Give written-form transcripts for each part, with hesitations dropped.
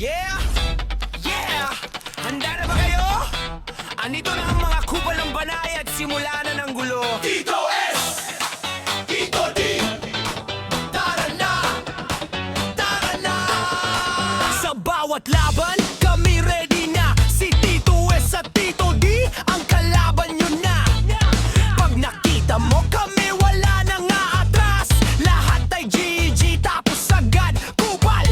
Yeah! Yeah! Handa na ba kayo? Andito na ang mga kupal ng Banay at simula na ng gulo. Tito S, Tito D, tara na, tara na. Sa bawat laban, kami ready na. Si Tito S at Tito D, ang kalaban nyo na. Pag nakita mo kami, wala nang aatras. Lahat ay GG, tapos agad kupal.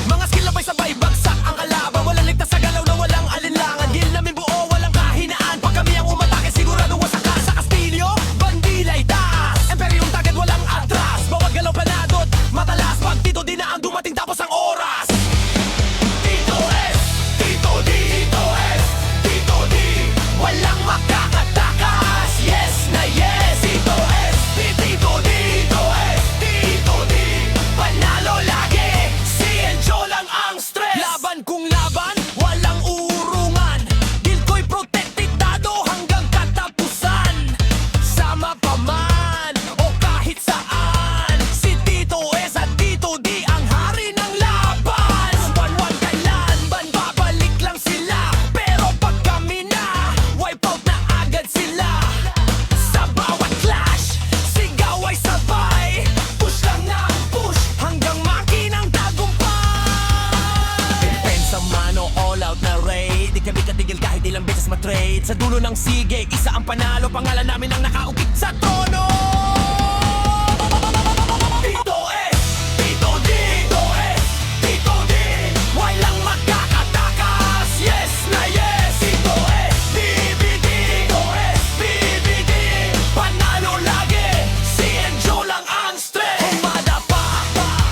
Mga skill abay sabay bagsak ang kalaban. Walang ligtas sa galaw na walang alinlangan. Gil namin buo, walang kahinaan. Pag kami ang umatake, sigurado wasak ka. Sa Kastilyo, bandilay taas. Imperium tagad, walang atras. Bawat galaw panadot, matalas. Pag Tito D na ang dumating, tapos ang oras. Tito S, Tito D, Tito S, Tito D, Walang makakatakas. yes na yes. Tito S, Tito D, Tito S, Tito D, Panalo lagi, si Enjo lang ang stress. laban kung laban, walang urungan. Gil ko'y protektado hanggang katapusan. Sama pa man o kahit saan, si Tito S at Tito D ang hari ng laban. Buwan-buwan kailan, babalik lang sila. Pero pag kami na, wipe out na agad sila. Sa bawat clash, sigaw ay sabay. Push lang na push, Hanggang makinang tagumpay. Depensa mano, all out na raid. Di kami katigil kahit ilang beses matrade. Sa dulo ng sige, isa ang panalo. Pangalan namin ang nakaukit sa trono. Tito S, Tito D, Tito S, Tito D, Walang magkakatakas. yes na yes. Tito S, BBD, Tito S, BBD, Panalo lagi, si Enjo lang ang stress. humada pa,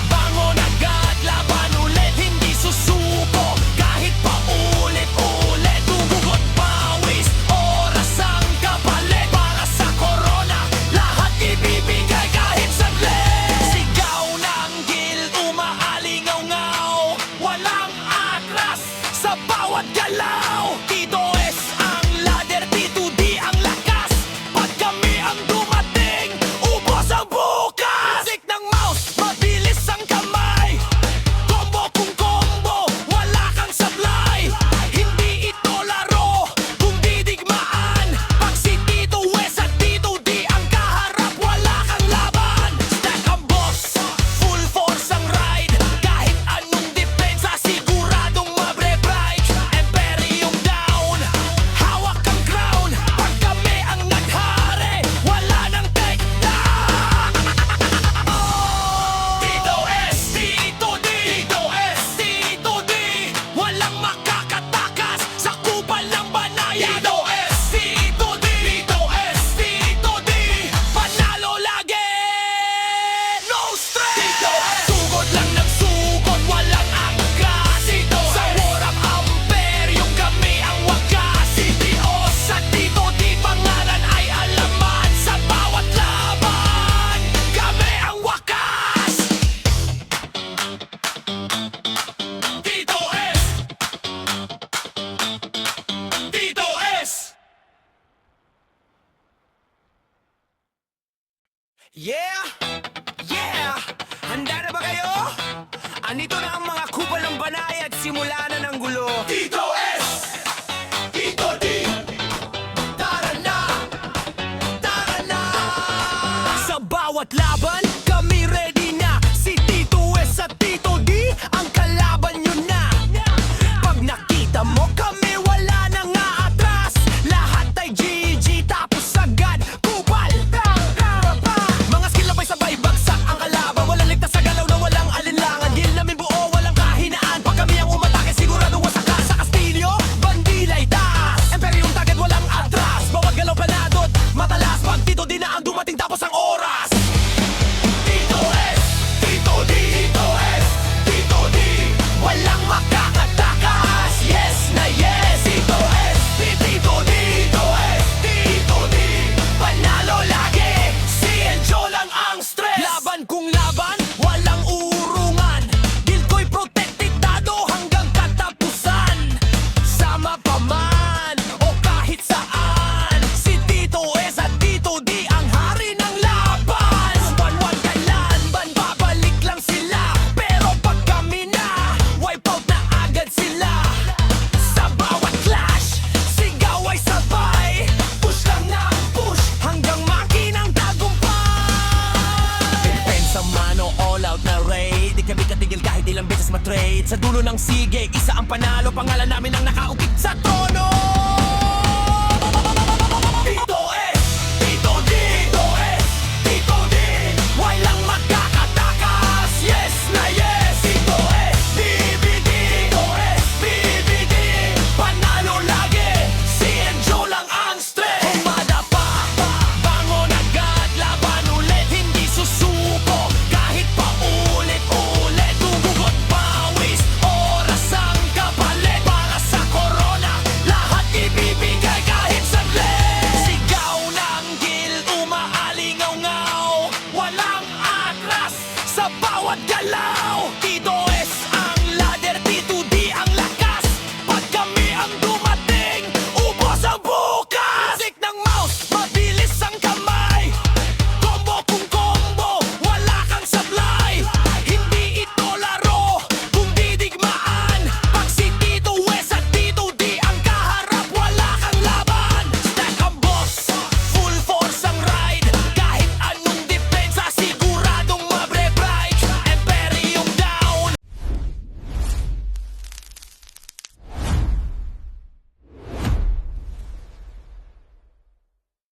bangon agad, laban ulit, hindi susuko. Kahit pa ulit-ulit, dugugot pawis, oras ang kapalit. Para sa corona, lahat ibibigay kahit saglit. Sigaw ng gil, umaalingaw-ngaw, walang atras sa bawat galaw. Tito S ang ladder, Tito D ang lakas. Pag kami ang dumating, ubos ang bukas. Music ng mouse, mabilis ang kamay. Combo kung combo, wala kang sablay. Hindi ito laro, kundi digmaan. Pag si Tito S at Tito D ang kaharap, wala kang laban. Stack ang boss, full force ang ride. Kahit anong depensa, siguradong mabre-bright. Imperium down, hawak ang crown. Pag kami ang naghari, wala nang take down. Tito S, Tito D, Tito S, Tito D, walang makakatakas sa kupal ng Banayan. Tito S, Tito D, Tito S, Tito D, panalo lagi, no stress. Tito S, Sugod lang ng sugod, walang angkas. Tito S, Sa war of Imperium, kami ang wakas. Si Dios at Tito D, pangalan ay alaman. Sa bawat laban, kami ang wakas. Tito S, Tito S. Yeah! Yeah! Handa na ba kayo? Andito na ang mga kupal ng Banay at simula na ng gulo. Tito S, Tito D, tara na, tara na. Sa bawat laban, kami ready na. Si Tito S at Tito D, ang kalaban nyo na. Pag nakita mo kami, wala nang aatras. Lahat ay GG, tapos agad kupal. Mga skill abay sabay bagsak ang kalaban. Walang ligtas sa galaw na walang alinlangan. Gil namin buo, walang kahinaan. Pag kami ang umatake, sigurado wasak ka. Sa Kastilyo, matrade. Sa dulo ng sige, isa ang panalo, pangalan namin ang nakaukit sa trono.